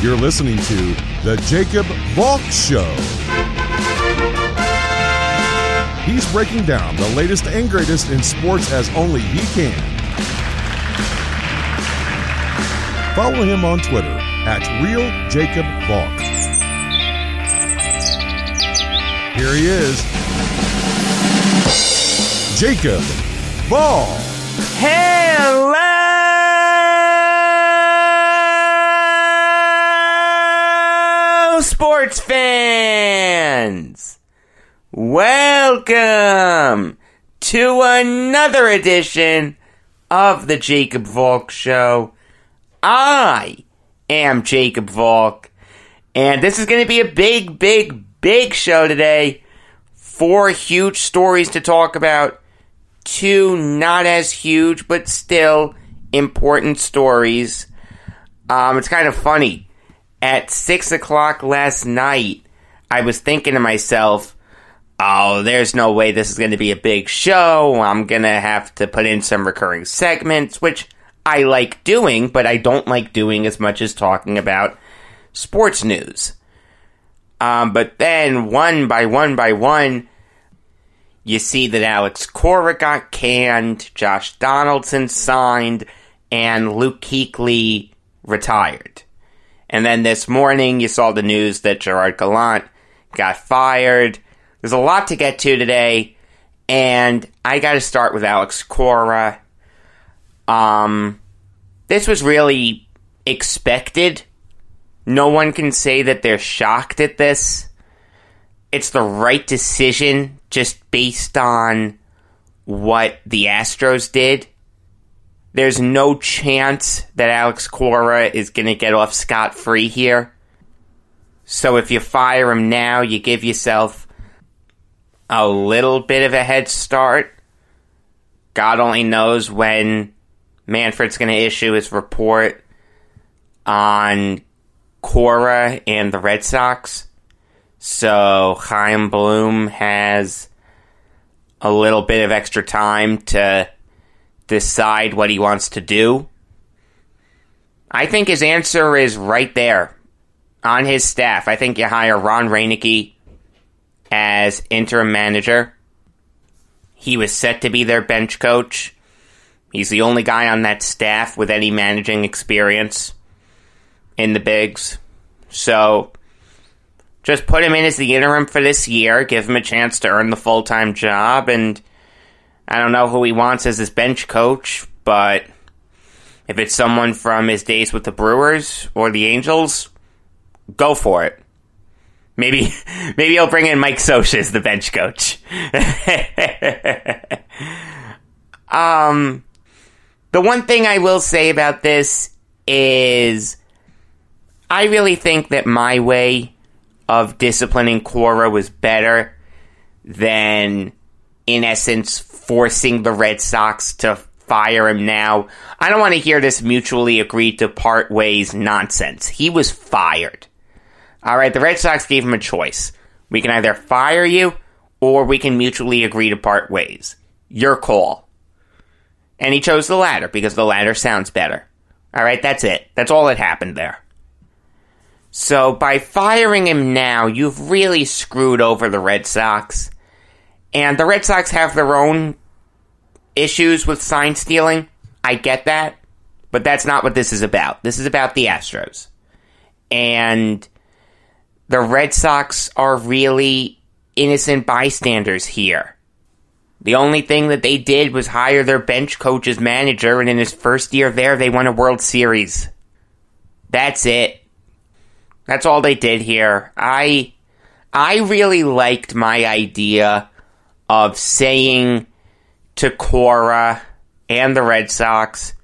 You're listening to The Jacob Valk Show. He's breaking down the latest and greatest in sports as only he can. Follow him on Twitter at RealJacobValk. Here he is, Jacob Valk. Hello, sports fans! Welcome to another edition of the Jacob Valk Show. I am Jacob Valk, and this is going to be a big show today. 4 huge stories to talk about. 2 not as huge, but still important stories. It's kind of funny. At 6 o'clock last night, I was thinking to myself, oh, there's no way this is going to be a big show. I'm going to have to put in some recurring segments, which I like doing, but I don't like doing as much as talking about sports news. But then, one by one, you see that Alex Cora got canned, Josh Donaldson signed, and Luke Kuechly retired. And then this morning, you saw the news that Gerard Gallant got fired. There's a lot to get to today, and I gotta start with Alex Cora. This was really expected. No one can say that they're shocked at this. It's the right decision, just based on what the Astros did. There's no chance that Alex Cora is going to get off scot-free here. So if you fire him now, you give yourself a little bit of a head start. God only knows when Manfred's going to issue his report on Cora and the Red Sox. So Chaim Bloom has a little bit of extra time to decide what he wants to do. I think his answer is right there on his staff. I think you hire Ron Reineke as interim manager. He was set to be their bench coach. He's the only guy on that staff with any managing experience in the bigs. So just put him in as the interim for this year, give him a chance to earn the full-time job, and I don't know who he wants as his bench coach, but if it's someone from his days with the Brewers or the Angels, go for it. Maybe he'll bring in Mike Scioscia as the bench coach. The one thing I will say about this is I really think that my way of disciplining Cora was better than, in essence, forcing the Red Sox to fire him now. I don't want to hear this mutually agreed to part ways nonsense. He was fired. All right, the Red Sox gave him a choice. We can either fire you or we can mutually agree to part ways. Your call. And he chose the latter because the latter sounds better. All right, that's it. That's all that happened there. So by firing him now, you've really screwed over the Red Sox. And the Red Sox have their own issues with sign stealing. I get that. But that's not what this is about. This is about the Astros. And the Red Sox are really innocent bystanders here. The only thing that they did was hire their bench coach as manager, and in his first year there, they won a World Series. That's it. That's all they did here. I really liked my idea of saying to Cora and the Red Sox,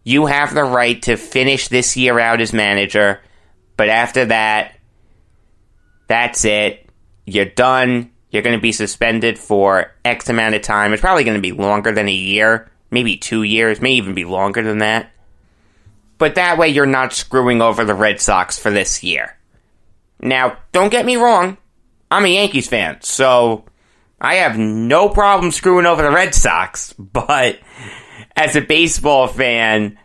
you have the right to finish this year out as manager, but after that, that's it. You're done. You're going to be suspended for X amount of time. It's probably going to be longer than a year, maybe 2 years, may even be longer than that. But that way you're not screwing over the Red Sox for this year. Now, don't get me wrong. I'm a Yankees fan, so I have no problem screwing over the Red Sox. But as a baseball fan,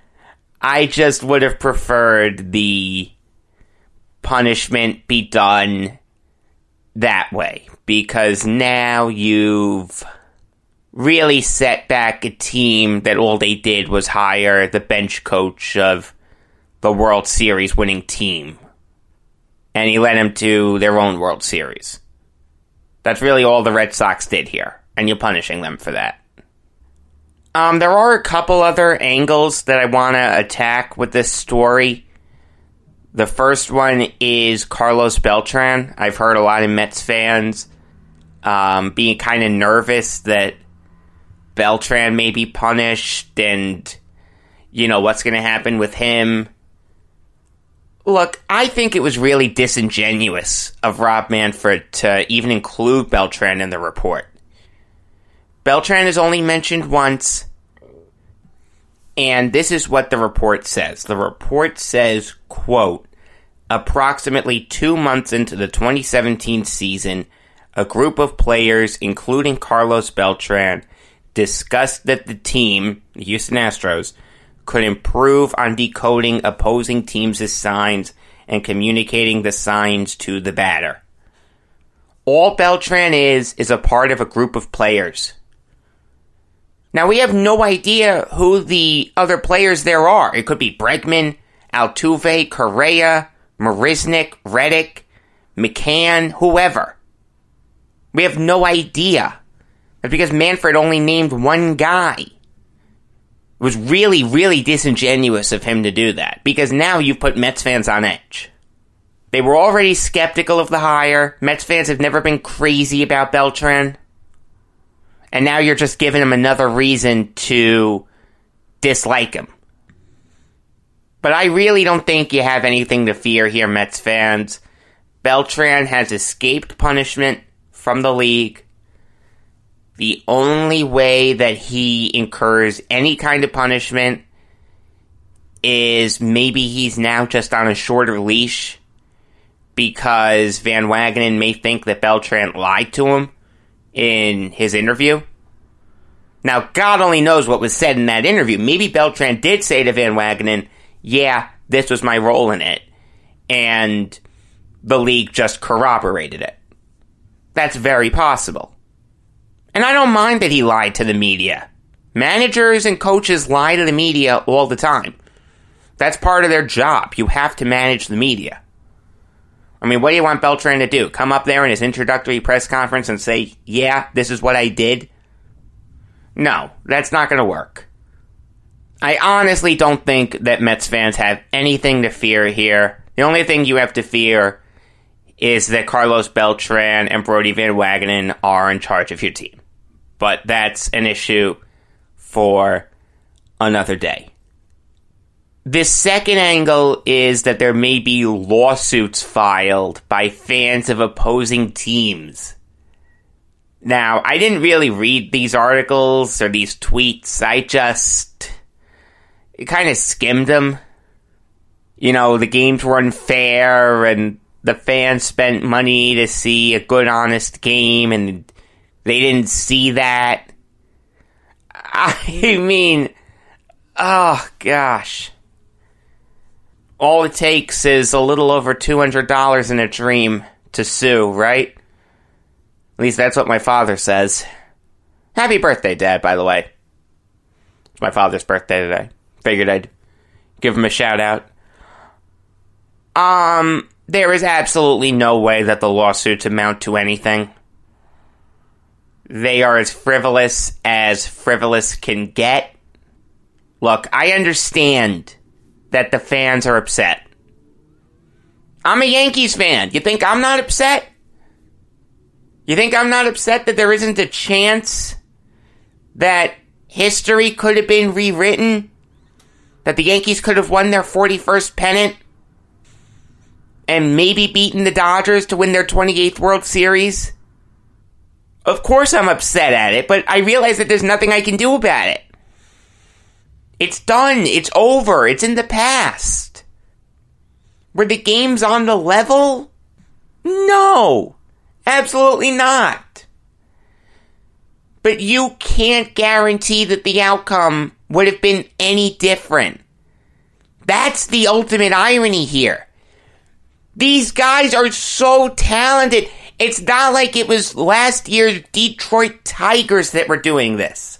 I just would have preferred the punishment be done that way, because now you've really set back a team that all they did was hire the bench coach of the World Series winning team, and he led them to their own World Series. That's really all the Red Sox did here, and you're punishing them for that. There are a couple other angles that I want to attack with this story. The first one is Carlos Beltran. I've heard a lot of Mets fans being kind of nervous that Beltran may be punished and, what's going to happen with him. Look, I think it was really disingenuous of Rob Manfred to even include Beltran in the report. Beltran is only mentioned once, and this is what the report says. The report says, quote, approximately 2 months into the 2017 season, a group of players, including Carlos Beltran, discussed that the team, the Houston Astros, could improve on decoding opposing teams' signs and communicating the signs to the batter. All Beltran is a part of a group of players. Now, we have no idea who the other players there are. It could be Bregman, Altuve, Correa, Marisnick, Reddick, McCann, whoever. We have no idea. That's because Manfred only named one guy. It was really, really disingenuous of him to do that, because now you've put Mets fans on edge. They were already skeptical of the hire. Mets fans have never been crazy about Beltran. And now you're just giving him another reason to dislike him. But I really don't think you have anything to fear here, Mets fans. Beltran has escaped punishment from the league. The only way that he incurs any kind of punishment is maybe he's now just on a shorter leash because Van Wagenen may think that Beltran lied to him in his interview. Now, God only knows what was said in that interview. Maybe Beltran did say to Van Wagenen, yeah, this was my role in it, and the league just corroborated it. That's very possible. And I don't mind that he lied to the media. Managers and coaches lie to the media all the time. That's part of their job. You have to manage the media. I mean, what do you want Beltran to do? Come up there in his introductory press conference and say, yeah, this is what I did? No, that's not going to work. I honestly don't think that Mets fans have anything to fear here. The only thing you have to fear is that Carlos Beltran and Brodie Van Wagenen are in charge of your team. But that's an issue for another day. The second angle is that there may be lawsuits filed by fans of opposing teams. Now, I didn't really read these articles or these tweets. I just kind of skimmed them. You know, the games were unfair and the fans spent money to see a good, honest game and they didn't see that. I mean, oh gosh. All it takes is a little over $200 in a dream to sue, right? At least that's what my father says. Happy birthday, Dad, by the way. It's my father's birthday today. Figured I'd give him a shout out. There is absolutely no way that the lawsuits amount to anything. They are as frivolous can get. Look, I understand that the fans are upset. I'm a Yankees fan. You think I'm not upset? You think I'm not upset that there isn't a chance that history could have been rewritten? That the Yankees could have won their 41st pennant? And maybe beaten the Dodgers to win their 28th World Series? Of course I'm upset at it, but I realize that there's nothing I can do about it. It's done. It's over. It's in the past. Were the games on the level? No. Absolutely not. But you can't guarantee that the outcome would have been any different. That's the ultimate irony here. These guys are so talented. It's not like it was last year's Detroit Tigers that were doing this,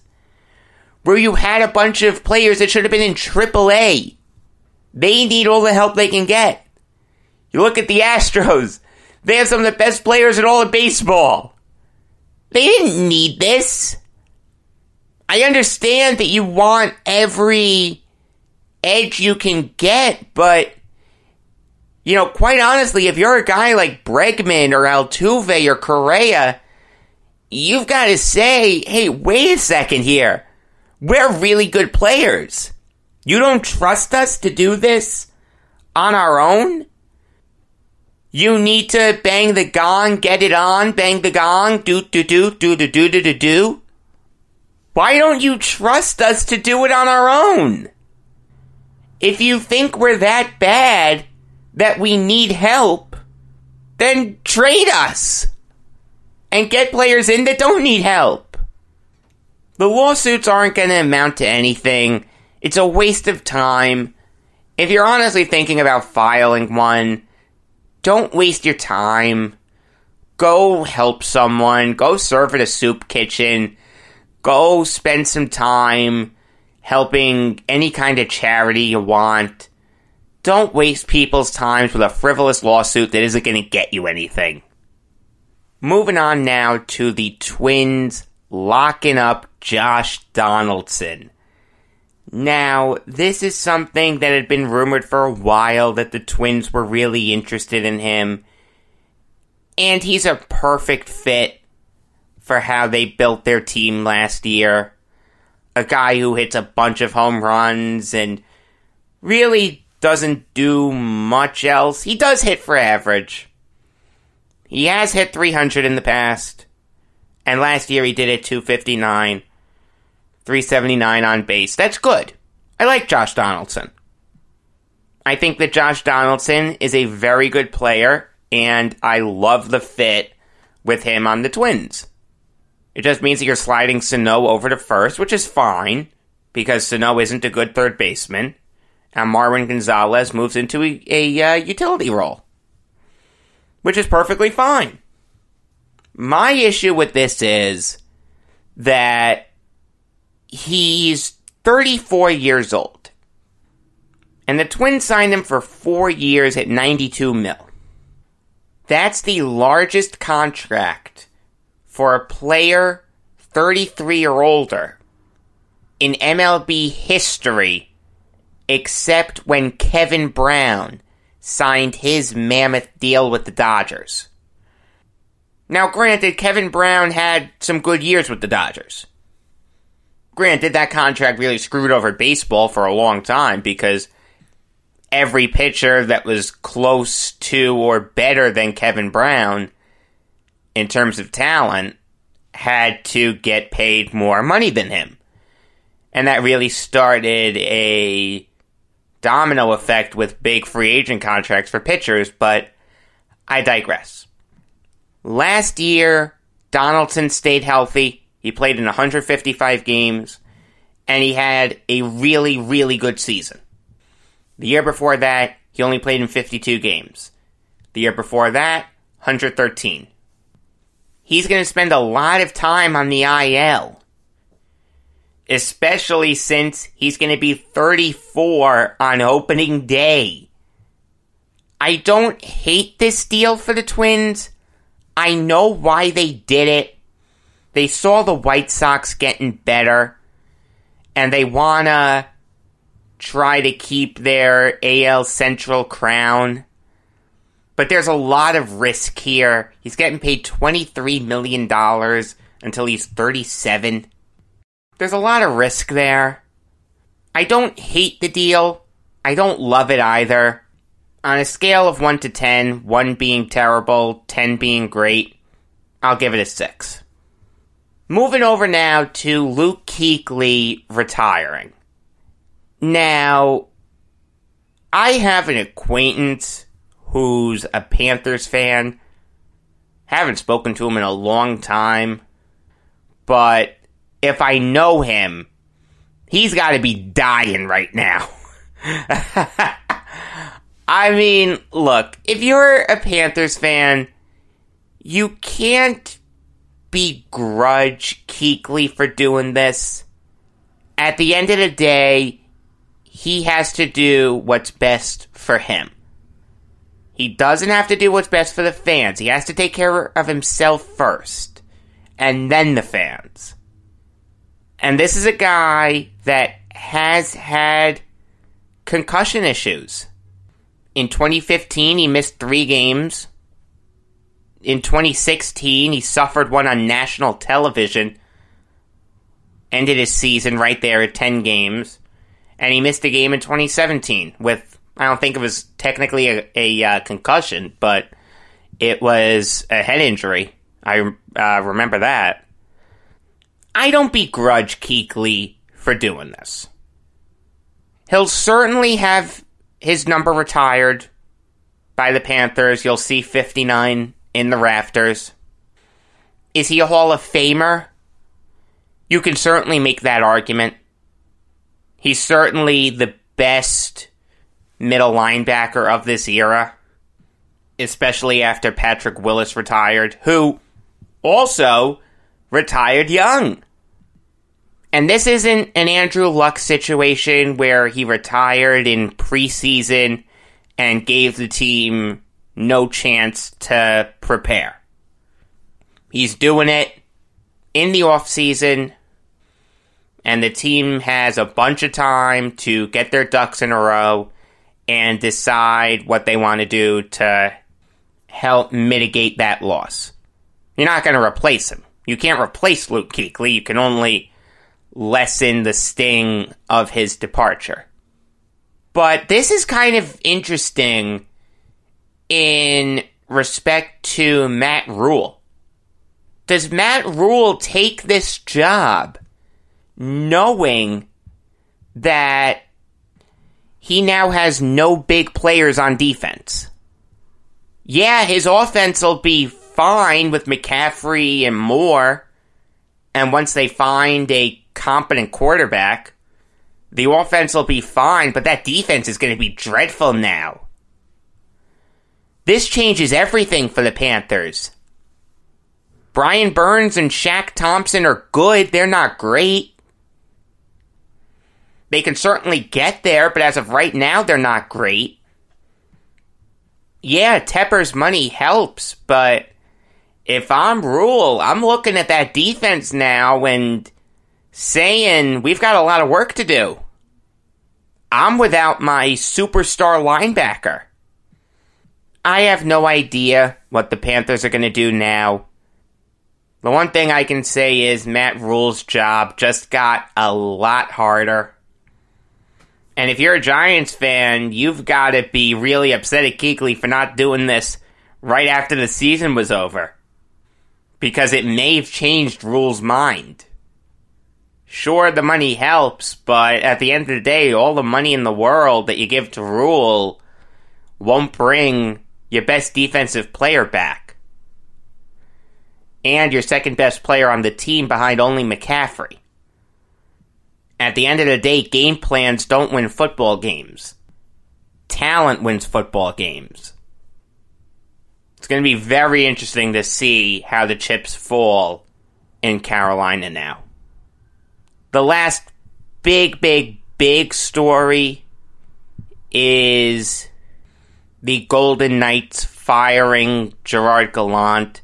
where you had a bunch of players that should have been in AAA. They need all the help they can get. You look at the Astros. They have some of the best players in all of baseball. They didn't need this. I understand that you want every edge you can get, but, you know, quite honestly, if you're a guy like Bregman or Altuve or Correa, you've got to say, hey, wait a second here. We're really good players. You don't trust us to do this on our own? You need to bang the gong, get it on, bang the gong, do. Why don't you trust us to do it on our own? If you think we're that bad that we need help, then trade us and get players in that don't need help. The lawsuits aren't going to amount to anything. It's a waste of time. If you're honestly thinking about filing one, don't waste your time. Go help someone. Go serve at a soup kitchen. Go spend some time helping any kind of charity you want. Don't waste people's time with a frivolous lawsuit that isn't going to get you anything. Moving on now to the Twins locking up Josh Donaldson. Now, this is something that had been rumored for a while, that the Twins were really interested in him. And he's a perfect fit for how they built their team last year. A guy who hits a bunch of home runs and really doesn't do much else. He does hit for average. He has hit 300 in the past. And last year he did it 259. 379 on base. That's good. I like Josh Donaldson. I think that Josh Donaldson is a very good player, and I love the fit with him on the Twins. It just means that you're sliding Sano over to first, which is fine, because Sano isn't a good third baseman, and Marwin Gonzalez moves into a utility role, which is perfectly fine. My issue with this is that he's 34 years old. And the Twins signed him for 4 years at $92 million. That's the largest contract for a player 33 or older in MLB history, except when Kevin Brown signed his mammoth deal with the Dodgers. Now, granted, Kevin Brown had some good years with the Dodgers. Granted, that contract really screwed over baseball for a long time because every pitcher that was close to or better than Kevin Brown in terms of talent had to get paid more money than him. And that really started a domino effect with big free agent contracts for pitchers, but I digress. Last year, Donaldson stayed healthy. He played in 155 games, and he had a really, really good season. The year before that, he only played in 52 games. The year before that, 113. He's going to spend a lot of time on the IL, especially since he's going to be 34 on opening day. I don't hate this deal for the Twins. I know why they did it. They saw the White Sox getting better, and they want to try to keep their AL Central crown. But there's a lot of risk here. He's getting paid $23 million until he's 37. There's a lot of risk there. I don't hate the deal. I don't love it either. On a scale of 1 to 10, 1 being terrible, 10 being great, I'll give it a 6. Moving over now to Luke Kuechly retiring. Now, I have an acquaintance who's a Panthers fan. Haven't spoken to him in a long time. But if I know him, he's got to be dying right now. I I mean, look, if you're a Panthers fan, you can't begrudge Kuechly for doing this. At the end of the day, he has to do what's best for him. He doesn't have to do what's best for the fans. He has to take care of himself first, and then the fans. And this is a guy that has had concussion issues. In 2015, he missed 3 games. In 2016, he suffered one on national television. Ended his season right there at 10 games. And he missed a game in 2017 with, I don't think it was technically a concussion, but it was a head injury. I remember that. I don't begrudge Kuechly for doing this. He'll certainly have his number retired by the Panthers. You'll see 59 in the rafters. Is he a Hall of Famer? You can certainly make that argument. He's certainly the best middle linebacker of this era, especially after Patrick Willis retired, who also retired young. And this isn't an Andrew Luck situation where he retired in preseason and gave the team no chance to prepare. He's doing it in the offseason, and the team has a bunch of time to get their ducks in a row and decide what they want to do to help mitigate that loss. You're not going to replace him. You can't replace Luke Kuechly. You can only lessen the sting of his departure. But this is kind of interesting in respect to Matt Rule. Does Matt Rule take this job knowing that he now has no big players on defense? Yeah, his offense will be fine with McCaffrey and Moore, and once they find a competent quarterback, the offense will be fine, but that defense is going to be dreadful now. This changes everything for the Panthers. Brian Burns and Shaq Thompson are good. They're not great. They can certainly get there, but as of right now, they're not great. Yeah, Tepper's money helps, but if I'm Rule, I'm looking at that defense now and saying, we've got a lot of work to do. I'm without my superstar linebacker. I have no idea what the Panthers are going to do now. The one thing I can say is Matt Rule's job just got a lot harder. And if you're a Giants fan, you've got to be really upset at Kuechly for not doing this right after the season was over. Because it may have changed Rule's mind. Sure, the money helps, but at the end of the day, all the money in the world that you give to Rule won't bring your best defensive player back. And your second best player on the team behind only McCaffrey. At the end of the day, game plans don't win football games. Talent wins football games. It's going to be very interesting to see how the chips fall in Carolina now. The last big story is the Golden Knights firing Gerard Gallant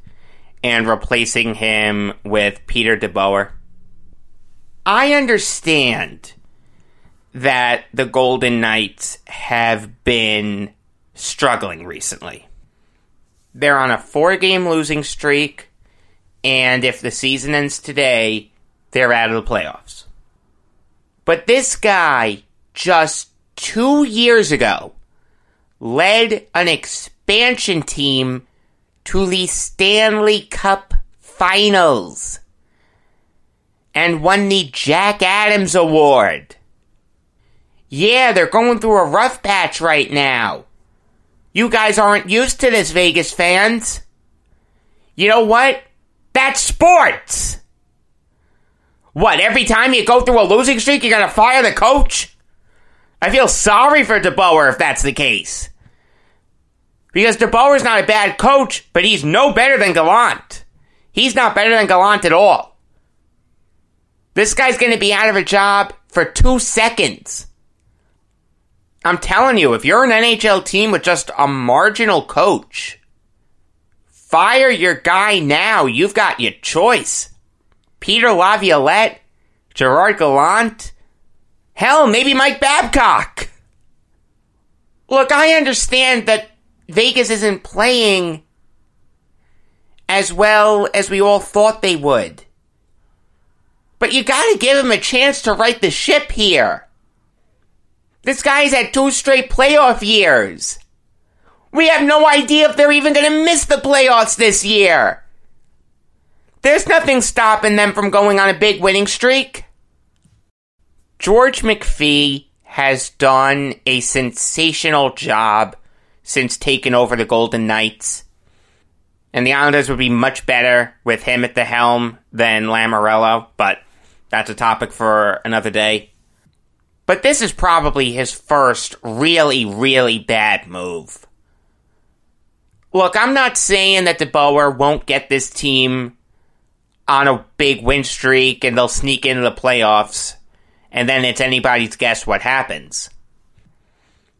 and replacing him with Peter DeBoer. I understand that the Golden Knights have been struggling recently. They're on a 4-game losing streak, and if the season ends today, they're out of the playoffs. But this guy, just 2 years ago, led an expansion team to the Stanley Cup Finals and won the Jack Adams Award. Yeah, they're going through a rough patch right now. You guys aren't used to this, Vegas fans. You know what? That's sports. What, every time you go through a losing streak, you're going to fire the coach? I feel sorry for DeBoer if that's the case. Because DeBoer's not a bad coach, but he's no better than Gallant. He's not better than Gallant at all. This guy's going to be out of a job for 2 seconds. I'm telling you, if you're an NHL team with just a marginal coach, fire your guy now. You've got your choice. Peter Laviolette, Gerard Gallant, hell, maybe Mike Babcock. Look, I understand that Vegas isn't playing as well as we all thought they would. But you gotta give him a chance to right the ship here. This guy's had 2 straight playoff years. We have no idea if they're even gonna miss the playoffs this year. There's nothing stopping them from going on a big winning streak. George McPhee has done a sensational job since taking over the Golden Knights. And the Islanders would be much better with him at the helm than Lamoriello, but that's a topic for another day. But this is probably his first really, really bad move. Look, I'm not saying that DeBoer won't get this team on a big win streak and they'll sneak into the playoffs, and then it's anybody's guess what happens.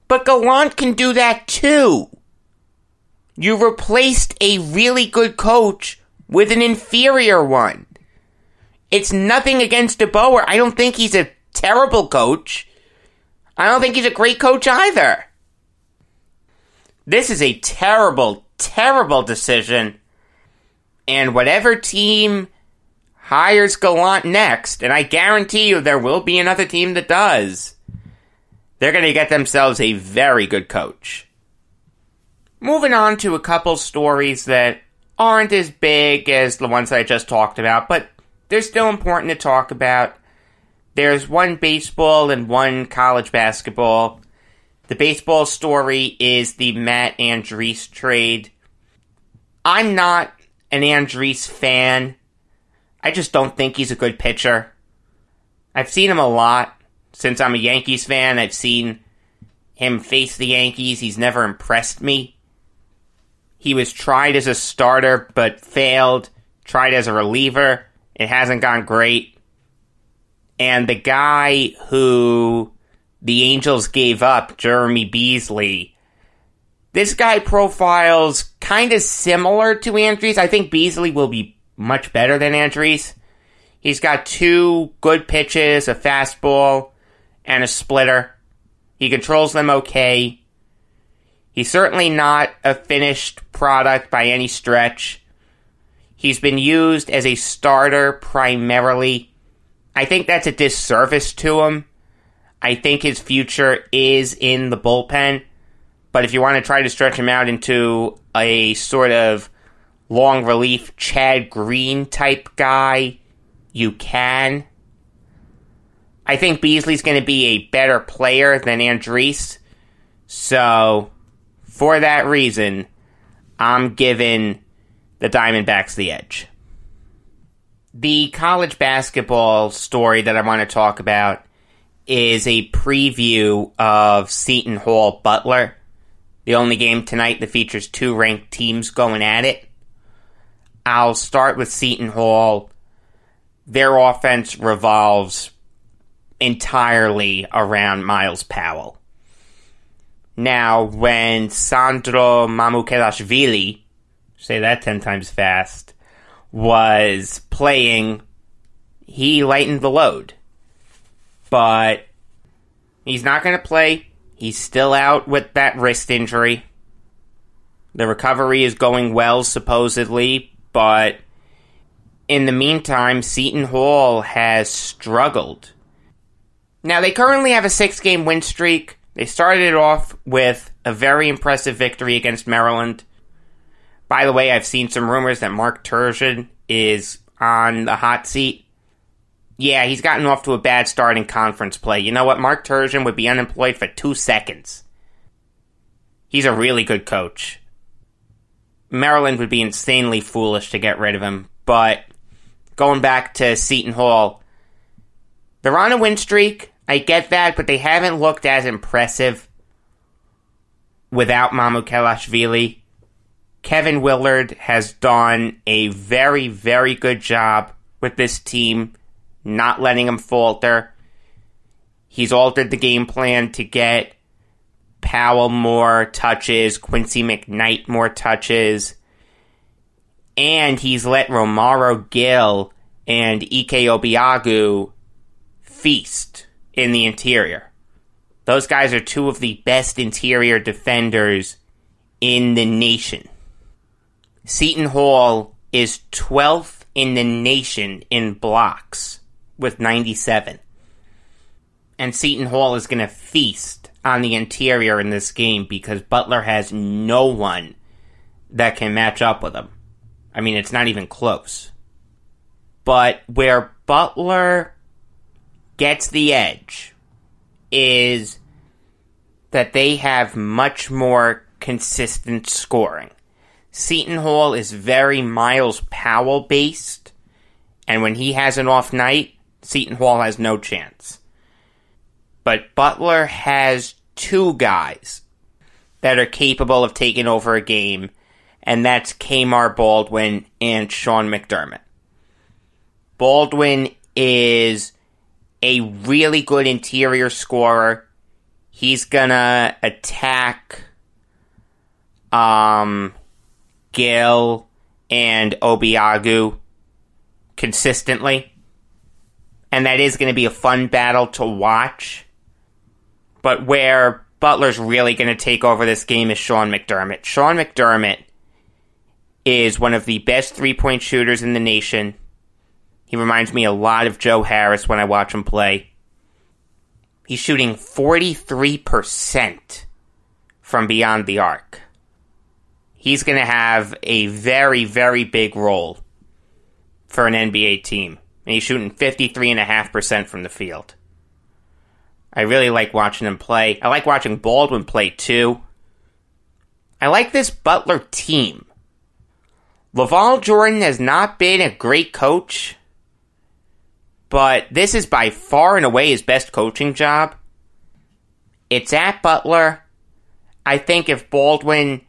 But Gallant can do that too. You replaced a really good coach with an inferior one. It's nothing against DeBoer. I don't think he's a terrible coach. I don't think he's a great coach either. This is a terrible, terrible decision. And whatever team hires Gallant next, and I guarantee you there will be another team that does, they're going to get themselves a very good coach. Moving on to a couple stories that aren't as big as the ones I just talked about, but they're still important to talk about. There's one baseball and one college basketball. The baseball story is the Matt Andriese trade. I'm not an Andriese fan. I just don't think he's a good pitcher. I've seen him a lot. Since I'm a Yankees fan, I've seen him face the Yankees. He's never impressed me. He was tried as a starter, but failed. Tried as a reliever. It hasn't gone great. And the guy who the Angels gave up, Jeremy Beasley, this guy profiles kind of similar to Andriese. I think Beasley will be much better than Andriese. He's got 2 good pitches, a fastball, and a splitter. He controls them okay. He's certainly not a finished product by any stretch. He's been used as a starter primarily. I think that's a disservice to him. I think his future is in the bullpen. But if you want to try to stretch him out into a sort of long relief Chad Green type guy, you can. I think Beasley's going to be a better player than Andriese. So, for that reason, I'm giving the Diamondbacks the edge. The college basketball story that I want to talk about is a preview of Seton Hall Butler, the only game tonight that features 2 ranked teams going at it. I'll start with Seton Hall. Their offense revolves entirely around Miles Powell. Now, when Sandro Mamukelashvili, say that 10 times fast, was playing, he lightened the load. But he's not going to play. He's still out with that wrist injury. The recovery is going well, supposedly, but in the meantime, Seton Hall has struggled. Now, they currently have a 6-game win streak. They started it off with a very impressive victory against Maryland. By the way, I've seen some rumors that Mark Turgeon is on the hot seat. Yeah, he's gotten off to a bad start in conference play. You know what? Mark Turgeon would be unemployed for 2 seconds. He's a really good coach. Maryland would be insanely foolish to get rid of him. But going back to Seton Hall, they're on a win streak. I get that, but they haven't looked as impressive. without Mamukelashvili. Kevin Willard has done a very, very good job with this team, not letting them falter. He's altered the game plan to get Powell more touches, Quincy McKnight more touches, and he's let Romaro Gill and Ike Obiagu feast in the interior. Those guys are two of the best interior defenders in the nation. Seton Hall is 12th in the nation in blocks with 97. And Seton Hall is going to feast on the interior in this game because Butler has no one that can match up with him. I mean, it's not even close. But where Butler gets the edge is that they have much more consistent scoring. Seton Hall is very Miles Powell based, and when he has an off night, Seton Hall has no chance. But Butler has two guys that are capable of taking over a game, and that's Kmar Baldwin and Sean McDermott. Baldwin is a really good interior scorer. He's gonna attack Gill and Obiagu consistently. And that is going to be a fun battle to watch. But where Butler's really going to take over this game is Sean McDermott. Sean McDermott is one of the best three-point shooters in the nation. He reminds me a lot of Joe Harris when I watch him play. He's shooting 43% from beyond the arc. He's going to have a very, very big role for an NBA team. And he's shooting 53.5% from the field. I really like watching him play. I like watching Baldwin play, too. I like this Butler team. LaVall Jordan has not been a great coach, but this is by far and away his best coaching job. It's at Butler. I think if Baldwin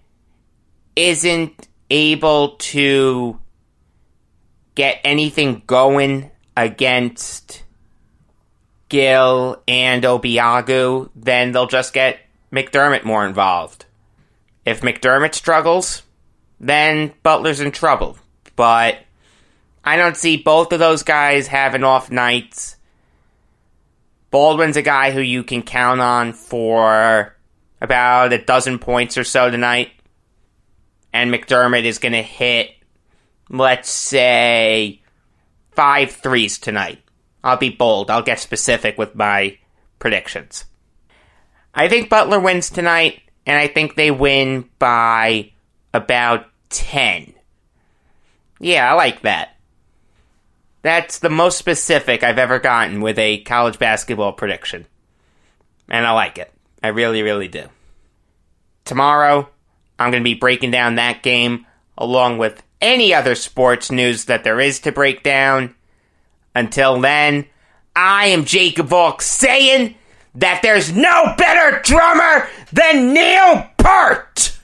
isn't able to get anything going against Gill and Obiagu, then they'll just get McDermott more involved. If McDermott struggles, then Butler's in trouble. But I don't see both of those guys having off nights. Baldwin's a guy who you can count on for about a dozen points or so tonight. And McDermott is going to hit, let's say, 5 threes tonight. I'll be bold. I'll get specific with my predictions. I think Butler wins tonight, and I think they win by about 10. Yeah, I like that. That's the most specific I've ever gotten with a college basketball prediction. And I like it. I really, really do. Tomorrow, I'm going to be breaking down that game along with any other sports news that there is to break down. Until then, I am Jacob Valk saying that there's no better drummer than Neil Peart!